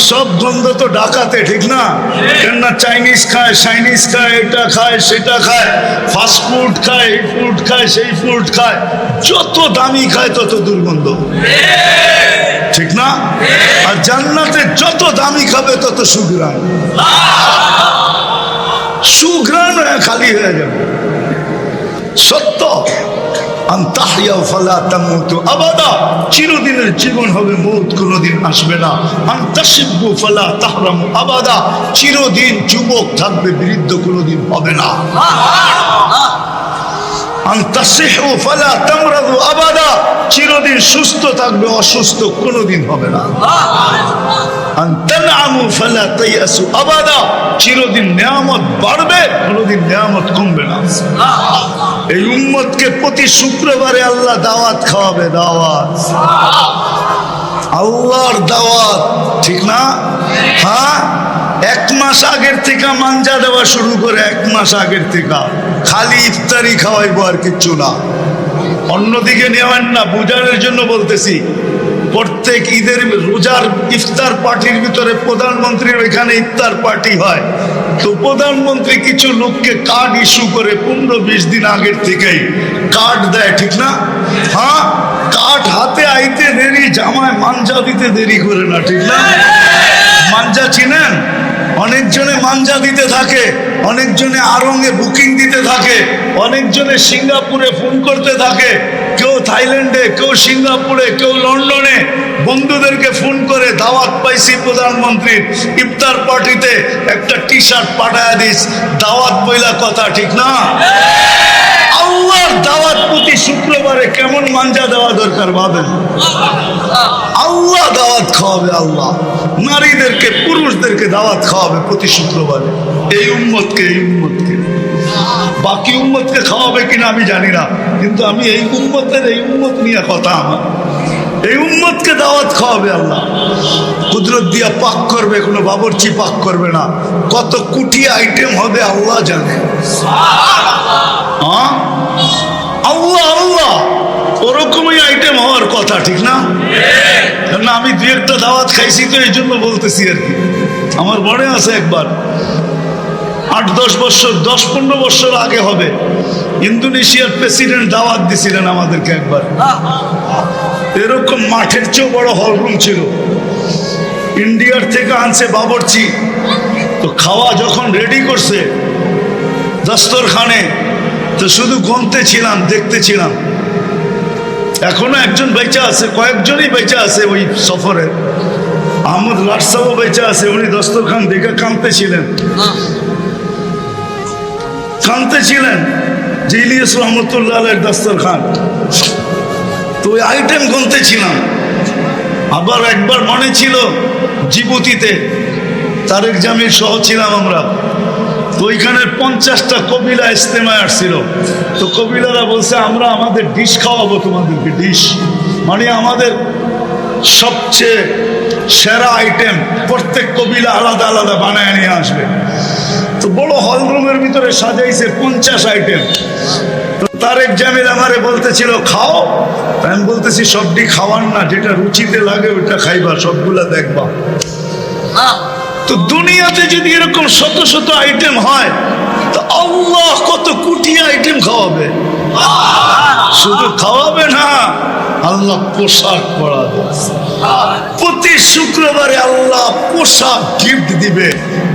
সব গন্ধ তো ডাকাতে, ঠিক না? কেননা চাইনিজ খায়, চাইনিজ খায়, এটা খায় সেটা খায়, ফাস্ট ফুড খায়, এই ফুড খায়, সেই ফুড খায়, যত দামি খায় তত দুর্গন্ধ, ঠিক না? আর জান্নাতে যত দামি খাবে তত সুগ্রাণ, সুগ্রাণ হয়ে খালি হয়ে যাবে। সত্য, আনতাহইয়া ফালা তামুতু আবাদা, চিরদিনের জীবন হবে, মৌত কোনোদিন আসবে না। আনতাশিব্বু ফালা তাহরামু আবাদা, চিরদিন যুবক থাকবে, বৃদ্ধ কোনোদিন হবে না। আনতাসিহু ফালা তামরাদু আবাদা, চিরদিন সুস্থ থাকবে, অসুস্থ কোনোদিন হবে না। আনতানআমু ফালা তাইয়াসু আবাদা, চিরদিন নিয়ামত বাড়বে, কোনোদিন নিয়ামত কমবে না। এই উম্মতকে প্রতি শুক্রবারে আল্লাহ দাওয়াত খাওয়াবে, দাওয়াত, আল্লাহর দাওয়াত, ঠিক না? হ্যাঁ, 1 মাস আগের থেকে মাঞ্জা দেওয়া শুরু করে, 1 মাস আগের থেকে খালি ইফতারি খাওয়াইবো আর কিচ্ছু না। অন্যদিকে নেওয়ান না, বুঝানোর জন্য বলতেছি। প্রত্যেক ঈদের রোজার ইফতার পার্টির ভিতরে প্রধানমন্ত্রীর ওইখানে ইফতার পার্টি হয়, তো প্রধানমন্ত্রী কিছু লোককে কার্ড ইস্যু করে 15-20 দিন আগের থেকেই কার্ড দেয়, ঠিক না? হ্যাঁ, কার্ড হাতে আইতে দেরি, জামায় মাঞ্জা দিতে দেরি করে না, ঠিক না? মাঞ্জা চিনেন? অনেকজনে মাঞ্জা দিতে থাকে, অনেকজনে আরঙে বুকিং দিতে থাকে, অনেকজনে সিঙ্গাপুরে ফোন করতে থাকে, কেউ থাইল্যান্ডে, কেউ সিঙ্গাপুরে, কেউ লন্ডনে বন্ধুদেরকে ফোন করে দাওয়াত পাইছি প্রধানমন্ত্রীর ইফতার পার্টিতে, একটা টি শার্ট পাঠায় দিস, দাওয়াত বইলা কথা, ঠিক না? আল্লাহর দাওয়াত প্রতি শুক্রবারে কেমন মাঞ্জা দেওয়া দরকার ভাবেন। আল্লাহ দাওয়াত খাওয়াবে, আল্লাহ নারীদেরকে, পুরুষদেরকে দাওয়াত খাওয়াবে প্রতি শুক্রবারে। এই উম্মতকে, এই উম্মতকে, বাকি উম্মতকে খাওয়াবে কিনা আমি জানি না, কিন্তু আমি এই উম্মতের, এই উম্মত নিয়ে কথা আমার, এই উম্মতকে দাওয়াত খাওয়াবে আল্লাহ। কুদরত দিয়া পাক করবে, কোনো বাবরচি পাক করবে না। কত কোটি আইটেম হবে আল্লাহ জানে। হ্যাঁ, আল্লাহ আল্লাহ, ওরকমই আইটেম হওয়ার কথা, ঠিক না? না, আমি 2-1টা দাওয়াত খাইছি তো এই জন্য বলতেছি আর কি। আমার মনে আছে একবার 8-10 বছর, 10-15 বছর আগে হবে, ইন্দোনেশিয়ার প্রেসিডেন্ট দাওয়াত দিছিলেন আমাদেরকে একবার। এরকম মাঠের চেয়েও বড় হল রুম ছিল, ইন্ডিয়ার থেকে আনছে বাবরচি। তো খাওয়া যখন রেডি করছে দস্তরখানে, তো শুধু গুনতেছিলাম, দেখতেছিলাম, এখনো একজন বেঁচে আছে, কয়েকজনই বেঁচে আছে ওই সফরে। আহমদ লাটসাও বেঁচে আছে, উনি দস্তরখান দেখে কাঁদতেছিলেন যে ইলিয়াস রহমতুল্লাহ আলাইহির দস্তরখান। তো ওই আইটেম গুনতেছিলাম। আবার একবার মনে ছিল জিবুতিতে তারেক জামিল সহ ছিলাম আমরা, তো ওইখানে 50টা কবিলা ইস্তেমায় আসছিল। তো কবিলারা বলছে আমরা আমাদের ডিশ খাওয়াবো তোমাদেরকে, ডিশ মানে আমাদের সবচেয়ে সেরা আইটেম, প্রত্যেক কবিলা আলাদা আলাদা বানায় নিয়ে আসবে। তো বড় হল রুমের ভিতরে সাজাইছে 50 আইটেম। তো তারেক জামিল আমারে বলতেছিল খাও, আমি বলতেছি সবটি খাওয়ার না, যেটা রুচিতে লাগে ওইটা খাইবা, সবগুলা দেখবা। তো দুনিয়াতে যদি এরকম শত শত আইটেম হয়, তো আল্লাহ কত কোটি আইটেম খাওয়াবে। শুধু খাওয়াবে না, আল্লাহ পোশাক পরাবে। প্রতি শুক্রবারে আল্লাহ পোশাক গিফট দিবে,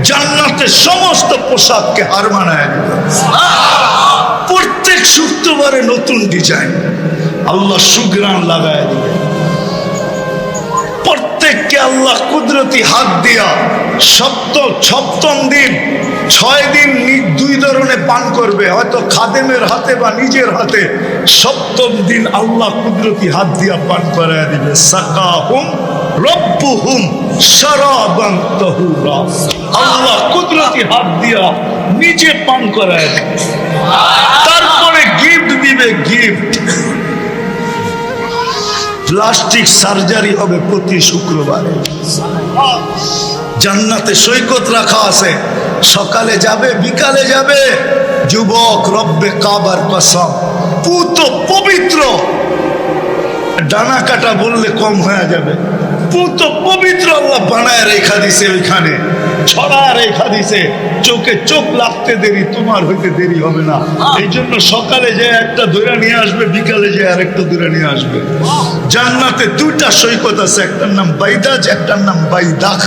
জান্নাতের সমস্ত পোশাককে হার মানায় দিবে। প্রত্যেক শুক্রবারে নতুন ডিজাইন আল্লাহ সুগ্রাণ লাগায় দিবে। প্রত্যেককে আল্লাহ কুদরতি হাত দিয়া সপ্তম দিন 6 দিন 2 ধরনের পান করবে, হয়তো খাদেমের হাতে বা নিজের হাতে। 7ম দিন আল্লাহ কুদরতি হাত দিয়া পান করায় দিবে। সাকাহুম রব্বুহুম শারাবান তাহুরা, আল্লাহ কুদরতি হাত দিয়া নিজে পান করায় দিবে। তারপরে গিফট দিবে, গিফট প্লাস্টিক সার্জারি হবে প্রতি শুক্রবারে। জান্নাতে সৈকত রাখা আছে, সকালে যাবে বিকালে যাবে। যুবক, রব্বে কাবার কসম, পুত পবিত্র, ডানা কাটা বললে কম হয়ে যাবে। পুত পবিত্র আল্লাহ বানায় রেখা দিছে, ওইখানে ছড়া রেখা দিছে। চোখে চোখ লাগতে দেরি, তোমার হইতে দেরি হবে না। এই জন্য সকালে যে একটা ধরে নিয়ে আসবে, বিকালে যে আরেকটা ধরে নিয়ে আসবে। জান্নাতে 2টা সৈকত আছে, একটার নাম বাইদাজ, একটার নাম বাইদাখ।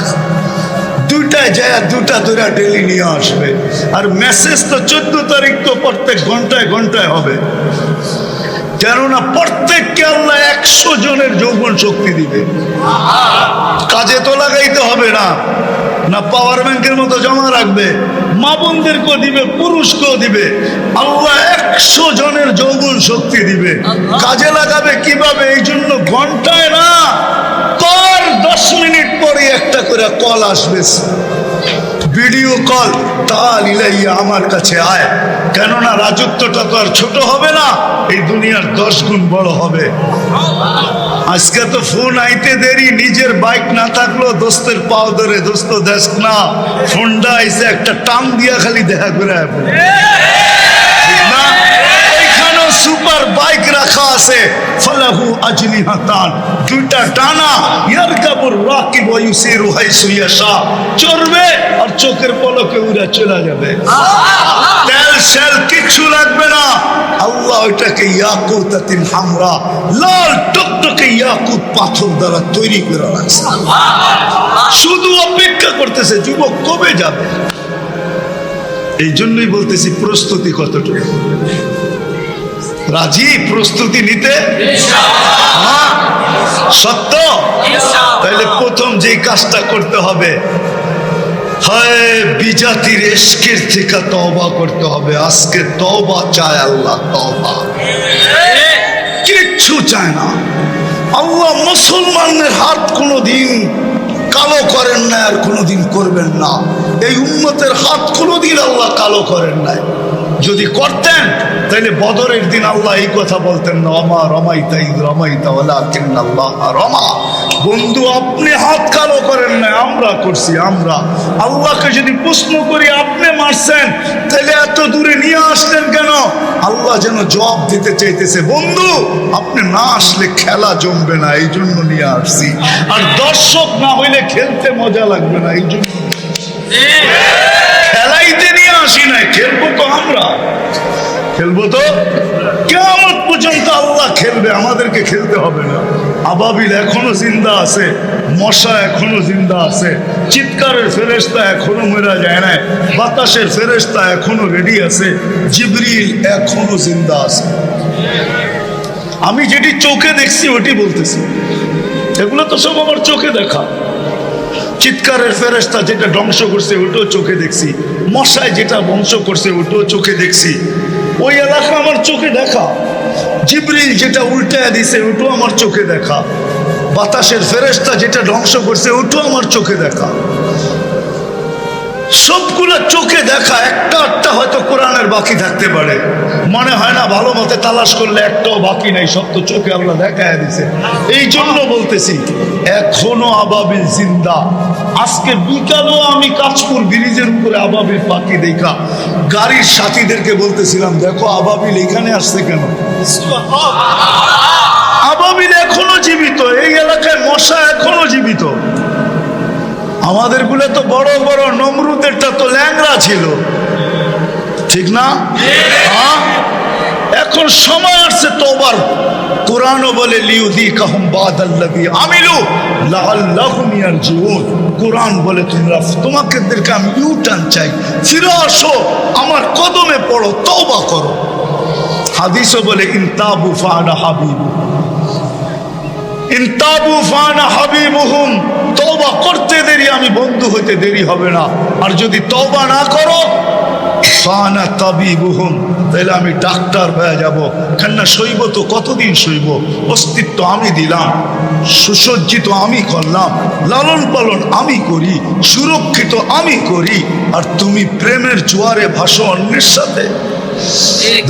2টায় যায় 2টা ধরে ডেলি নিয়ে আসবে। আর মেসেজ তো 14 তারিখ তো প্রত্যেক ঘন্টায় ঘন্টায় হবে, কেননা প্রত্যেককে আল্লাহ 100 জনের যৌবন শক্তি দিবে। কাজে তো লাগাইতে হবে না, না পাওয়ার ব্যাংকের মতো জমা রাখবে। মা বোনদেরকেও দিবে, পুরুষকেও দিবে। আল্লাহ 100 জনের যৌবন শক্তি দিবে। কাজে লাগাবে কিভাবে? এই জন্য ঘন্টায় না, তোর 10 মিনিট পরে একটা করে কল আসবে, ভিডিও কল। তাল ইলাইয়া, আমার কাছে আয়। কেননা রাজত্বটা তো আর ছোট হবে না, এই দুনিয়ার 10 গুণ বড় হবে। আজকে তো ফোন আইতে দেরি, নিজের বাইক না থাকলেও দোস্তের পাও ধরে, দোস্ত দেখ না ফোনটা আইসে, একটা টান দিয়া খালি দেখা করে না। ওইখানেও সুপার বাইক রাখা আছে, ফালাহু আজনিহাতান, 2টা ডানা, ইয়ারকাবুর রাকিব ওয়া ইউসিরু হাইসু ইয়াশা, চড়বে আর চোখের পলকে উড়ে চলে যাবে। তেল সেল কিছু লাগবে না। আল্লাহ ওইটাকে ইয়াকুতাতিন হামরা, লাল টকটকে ইয়াকুত পাথর দ্বারা তৈরি করে রাখছে। শুধু অপেক্ষা করতেছে যুবক কবে যাবে। এই জন্যই বলতেছি প্রস্তুতি কতটুকু, রাজি প্রস্তুতি নিতে? হ্যাঁ, সত্য। তাহলে প্রথম যে কাজটা করতে হবে, হয় বিজাতির এশকের থেকে তওবা করতে হবে। আজকে তওবা চায় আল্লাহ, তওবা, কিচ্ছু চায় না আল্লাহ। মুসলমানের হাত কোনোদিন কালো করেন না, আর কোনোদিন করবেন না। এই উম্মতের হাত কোনোদিন আল্লাহ কালো করেন নাই। যদি করতেন তাহলে বদরের দিন আল্লাহ এই কথা বলতেন না, ওমা রমাইতা ইয রমাইতা ওয়ালাকিন্নাল্লাহ রমা। বন্ধু, আপনি হাত কালো করেন না, আমরা করছি। আমরা আল্লাহকে যদি প্রশ্ন করি আপনি মারছেন, তাহলে এত দূরে নিয়ে আসলেন কেন? আল্লাহ যেন জবাব দিতে চাইতেছে, বন্ধু আপনি না আসলে খেলা জমবে না, এই জন্য নিয়ে আসছি। আর দর্শক না হইলে খেলতে মজা লাগবে না, এই জন্য খেলাইতে নিয়ে আসি নাই। খেলবো তো আমরা, খেলবো তো কিয়ামত পর্যন্ত আল্লাহ খেলবে, আমাদেরকে খেলতে হবে না। আবাবিল এখনো জিন্দা আছে, মশা এখনো জিন্দা আছে, চিৎকারের ফেরেশতা এখনো মরা যায় না, বাতাসের ফেরেশতা এখনো রেডি আছে, জিবরিল এখনো জিন্দা আছে। আমি যেটি চোখে দেখছি ওটি বলতেছি, এগুলো তো সব আমার চোখে দেখা। চিৎকারের ফেরেশতা যেটা ধ্বংস করছে ওটাও চোখে দেখছি, মশায় যেটা ধ্বংস করছে ওটাও চোখে দেখছি, ওই এলাকা আমার চোখে দেখা। জিবরিল যেটা উল্টায় দিছে ওটাও আমার চোখে দেখা। বাতাসের ফেরেশতা যেটা ধ্বংস করছে ওটাও আমার চোখে দেখা। সবগুলো চোখে দেখা, একটা একটা হয়তো কোরআনের বাকি থাকতে পারে, মনে হয় না ভালো মতে তালাশ করলে একটাও বাকি নাই, সব তো চোখে আল্লাহ দেখায় দিছে। এই জন্য বলতেছি এখনো আবাবিল জিন্দা। আজকে বিকালও আমি কাঁচপুর ব্রিজের উপরে আবাবিল পাখি দেখা গাড়ির সাথীদেরকে বলতেছিলাম, দেখো আবাবিল এখানে আসছে কেন। আবাবিল এখনো জীবিত, এই এলাকায় মশা এখনো জীবিত। আমাদের গুলো তো বড় বড়, নমরুদেরটা তো ল্যাংড়া ছিল, ঠিক না? হ্যাঁ, এখন সময় আসছে তওবার। কোরআনও বলে লিউযীকাহুম বাদাল্লাযী আমিলু লাআল্লাহুম ইয়ারজিউন। কোরআন বলে তোমাদেরকে আমি ইউটার্ন চাই, ফিরে আসো, আমার কদমে পড়ো, তওবা করো। হাদিসও বলে ইনতাবু ফাআনা হাবিবু, ইনতাবু ফাআনা হাবিবুহুম। তওবা করতে দেরি, আমি বন্ধু হইতে দেরি হবে না। আর যদি তওবা না করো ফাআনা তাবিবুহুম, তাহলে আমি ডাক্তার হয়ে যাব। কেননা সইব তো কতদিন সইব, অস্তিত্ব আমি দিলাম, সুসজ্জিত আমি করলাম, লালন পালন আমি করি, সুরক্ষিত আমি করি, আর তুমি প্রেমের জোয়ারে ভাসো অন্যের সাথে।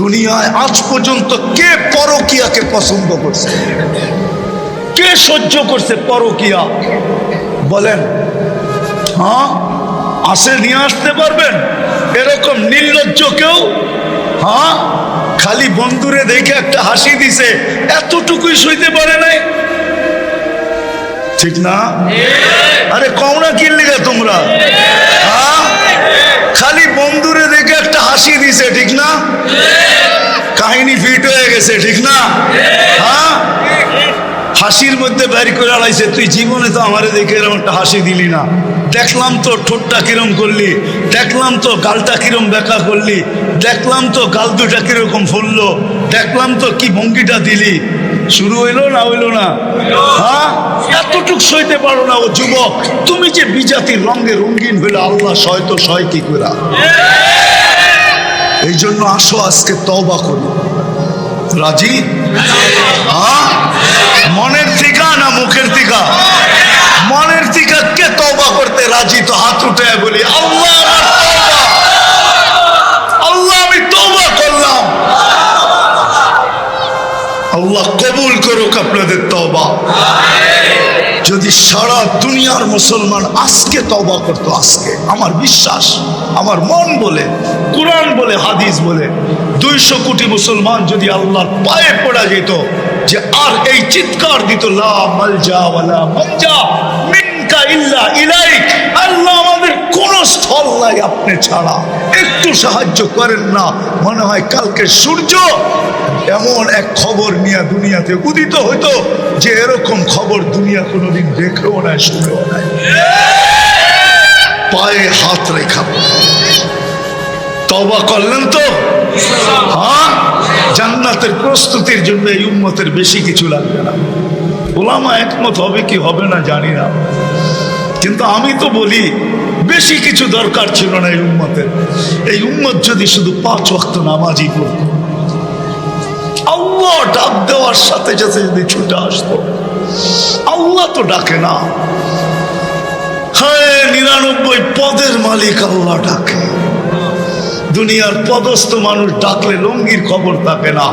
দুনিয়ায় আজ পর্যন্ত কে পরকিয়াকে পছন্দ করছে? কে সহ্য করছে পরকিয়া? বলেন। হ্যাঁ, আসে নিয়ে আসতে পারবেন এরকম নির্লজ্জ কেউ? হ্যাঁ, খালি বন্ধুরে দেখে একটা হাসি দিছে, এতটুকুই সইতে পারে নাই, ঠিক না? আরে কওনা কি লিগা তোমরা? হ্যাঁ, খালি বন্ধুরে দেখে একটা হাসি দিছে, ঠিক না? কাহিনী ফিট হয়ে গেছে, ঠিক না? হ্যাঁ, হাসির মধ্যে বের করে আড়াইছে, তুই জীবনে তো আমারে দেখে এরকম একটা হাসি দিলি না, দেখলাম তো ঠোঁটটা কিরম করলি, দেখলাম তো গালটা কিরম বেঁকা করলি, দেখলাম তো গাল দুটা কিরকম ফুললো, দেখলাম তো কি ভঙ্গিটা দিলি। শুরু হইলো না হইলো না? হ্যাঁ, এতটুক সইতে পারো না ও যুবক? তুমি যে বিজাতির রঙে রঙিন হইলে আল্লাহ সয় তো সয় কি করে? এই জন্য আসো আজকে তওবা করি। রাজি? হ্যাঁ, মনের থিকা না মুখের থিকা? মনের থিকা কে তওবা করতে রাজি? তো হাত উঠে বলি আল্লাহ, আল্লাহ আমি তওবা করলাম। আল্লাহ কবুল করুক আপনাদের তওবা। যদি সারা দুনিয়ার মুসলমান আজকে তওবা করতো, আজকে আমার বিশ্বাস, আমার মন বলে, কোরআন বলে, হাদিস বলে, 200 কোটি মুসলমান যদি আল্লাহর পায়ে পড়া যেত, যে আর এই চিৎকার দিত লা মালজা ওয়ালা মানজা মিনকা ইল্লা ইলাইক, আল্লাহ আমাদের কোন স্থল নাই আপনি ছাড়া, একটু সাহায্য করেন না। মনে হয় কালকে সূর্য এমন এক খবর নিয়ে দুনিয়াতে উদিত হইতো যে এরকম খবর দুনিয়া কোনোদিন দেখেও নাই, শুনেও নাই। পায়ে হাত রেখা তওবা করলেন তো? হ্যাঁ, জান্নাতের প্রস্তুতির জন্য এই উম্মতের বেশি কিছু লাগবে না। ওলামা একমত হবে কি হবে না জানি না, কিন্তু আমি তো বলি বেশি কিছু দরকার ছিল না এই উম্মতের। এই উম্মত যদি শুধু 5 ওয়াক্ত নামাজই পড়ত, আল্লাহ ডাক দেওয়ার সাথে সাথে যদি ছুটে আসতো। আল্লাহ তো ডাকে না, হ্যাঁ 99 পদের মালিক আল্লাহ ডাকে। দুনিয়ার পদস্থ মানুষ ডাকলে লঙ্গির খবর থাকে না,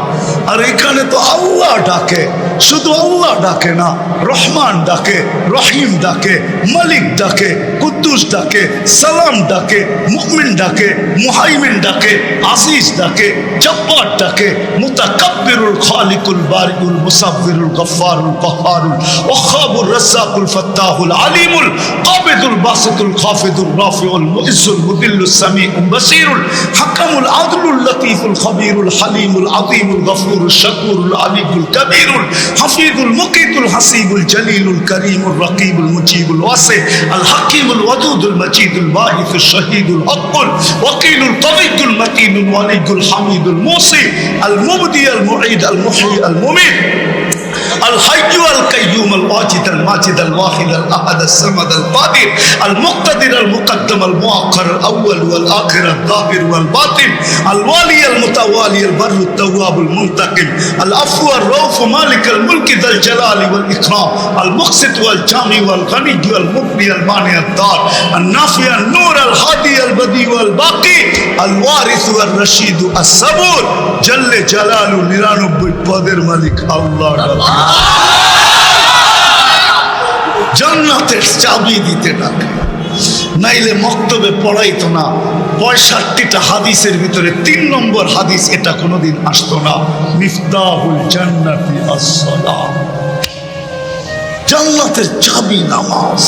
আর এখানে তো আল্লাহ ডাকে। শুধু আল্লাহ ডাকে না, রহমান ডাকে, রহিম ডাকে, মালিক ডাকে, কুদ্দুস ডাকে, সালাম ডাকে, মুমিন ডাকে, মুহাইমিন ডাকে, আজিজ ডাকে, জব্বার ডাকে, মুতাকাব্বিরুল খালিকুল বারিউল মুসাব্বিরুল গফফারুল কাহ্হারুল ওয়াহাবুর রাজ্জাকুল ফাত্তাহুল আলিমুল কাবিদুল বাসিতুল খাফিদুর রাফিউল মুইজ্জুল মুদিল্লুস সামিউল বাসিরুল হাকামুল আদলুল লতীফুল খবীরুল হালিমুল আযীমুল গফুরুল শাকুরুল আলিমুল কবীরুল হাফিজুল মুকিতুল হাসিবুল জলিলুল করিমুল রকিবুল মুজিবুল ওয়াসি আল হাকিমুল الودود المجيد الواحد الشهيد الحق الوكيل القوي المتين الولي الحميد الموصي المبدي المعيد المحيي المميت الحي القيوم الواجد الماجد الواحد الاحد الصمد القادر المقتدر المقدم المؤخر الاول والاخر الظاهر والباطن الوالي المتوالي البر التواب المنتقم العفو الرؤوف مالك الملك ذا الجلال والاكرام المقسط والجامع والغني والمغني المانع الدار النافع النور الهادي البديع والباقي الوارث والرشيد الصبور جل جلاله 99 পদের মালিক আল্লাহ জান্নাতের চাবি দিতে ডাকে, নাইলে মক্তবে পড়াইতো না। 65টা হাদিসের ভিতরে 3 নম্বর হাদিস এটা কোনোদিন আসতো না। মিফতাহুল জান্নাতি আস-সালাহ, জান্নাতের চাবি নামাজ,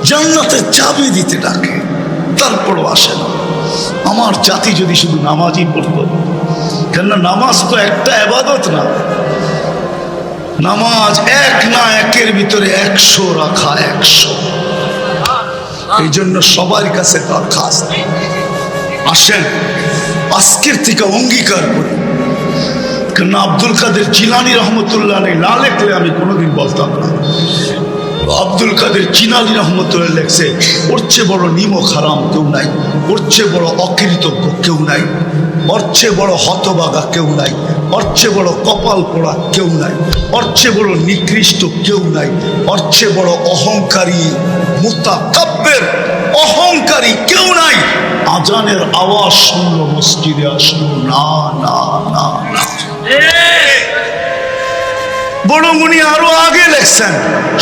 জান্নাতের চাবি দিতে ডাকে, তারপরও আসে না। আমার জাতি যদি শুধু নামাজই পড়তো, কেননা নামাজ তো একটা ইবাদত না, নামাজ এক না একের ভিতরে 100 রাখা 100। এই জন্য সবার কাছে দরখাস্ত, আসেন আজকের থেকে অঙ্গীকার করি। কেননা আব্দুল কাদের জিলানী রহমতুল্লাহ আলাইহি না লেখলে আমি কোনোদিন বলতাম না। আব্দুল কাদের জিলানী রহমতুল্লাহ লেখছে, ওর চেয়ে বড় নিমক হারাম কেউ নাই, ওর চেয়ে বড় অকৃতজ্ঞ কেউ নাই, ওর চেয়ে বড় হতবাগা কেউ নাই, ওর চেয়ে বড় কপাল পোড়া কেউ নাই, ওর চেয়ে বড় নিকৃষ্ট কেউ নাই, ওর চেয়ে বড় অহংকারী মুতাকাব্বির অহংকারী কেউ নাই। আজানের আওয়াজ শুনলো, মসজিদে আসলো না না না না। বড় মুনি আরো আগে লেখছেন,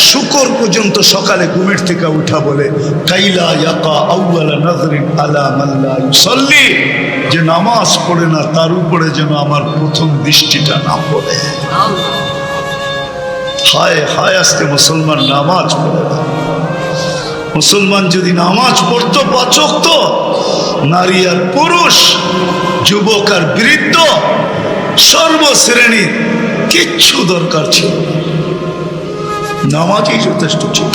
শুকর পর্যন্ত সকালে ঘুমের থেকে উঠা বলে কাইলা ইয়াকা আউয়ালা নাযরিন আলা মান লা ইউসাল্লি, যে নামাজ পড়ে না তার উপরে যেন আমার প্রথম দৃষ্টিটা না পড়ে। হায় হায়, আজকে মুসলমান নামাজ পড়ে না। মুসলমান যদি নামাজ পড়তো 5 ওয়াক্ত, নারী আর পুরুষ, যুবক আর বৃদ্ধ, সর্বশ্রেণীর কিচ্ছু দরকার ছিল, নামাজই যথেষ্ট ছিল।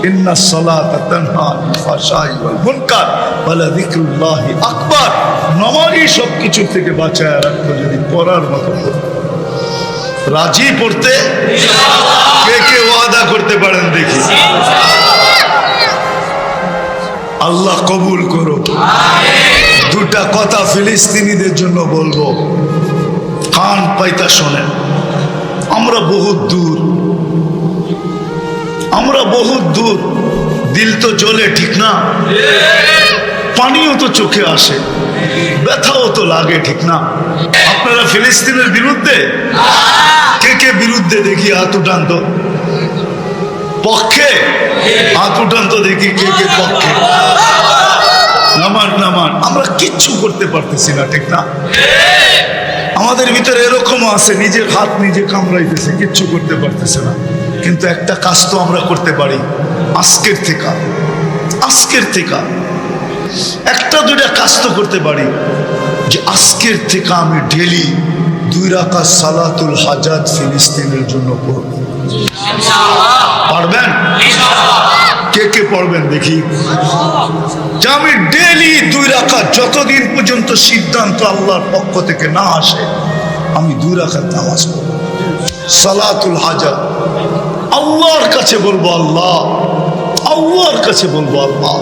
ইন্না সালাতা তানহা আনিল ফাহশাই ওয়াল মুনকার ওয়া লাযিকরুল্লাহি আকবার। নামাজই সবকিছু থেকে বাঁচায় রাখতো যদি পড়ার মতো পড়তো। রাজি পড়তে ইনশাআল্লাহ। কে কে ওয়াদা করতে পারেন দেখি? আল্লাহ কবুল করো। আমিন। 2টা কথা ফিলিস্তিনিদের জন্য বলবো, কান পাইতা শোনেন। আমরা বহুত দূর, আমরা বহুত দূর, দিল তো জ্বলে, ঠিক না? পানিও তো চোখে আসে, ব্যথাও তো লাগে, ঠিক না? আপনারা ফিলিস্তিনের বিরুদ্ধে? কে কে বিরুদ্ধে দেখি হাত উঠান তো। পক্ষে হাত উঠান তো দেখি কে কে পক্ষে। নামান নামান, আমরা কিচ্ছু করতে পারতেছি না, ঠিক না? আমাদের ভিতরে এরকমও আছে, নিজের হাত নিজে কামড়াইতেছে, কিচ্ছু করতে পারতেছে না। কিন্তু একটা কাজ তো আমরা করতে পারি, আজকের থেকে একটা 2টা কাজ তো করতে পারি, যে আজকের থেকে আমি ডেলি 2 রাকাত সালাতুল হাজাত ফিলিস্তিনের জন্য পড়ব। পারবেন? কে কে পড়বেন দেখি? যে আমি ডেলি 2 রাকাত, যতদিন পর্যন্ত সিদ্ধান্ত আল্লাহর পক্ষ থেকে না আসে, আমি 2 রাকাত নামাজ পড়ব, সালাতুল হাজাত। আল্লাহর কাছে বলবো আল্লাহ, আল্লাহর কাছে বলবো আল্লাহ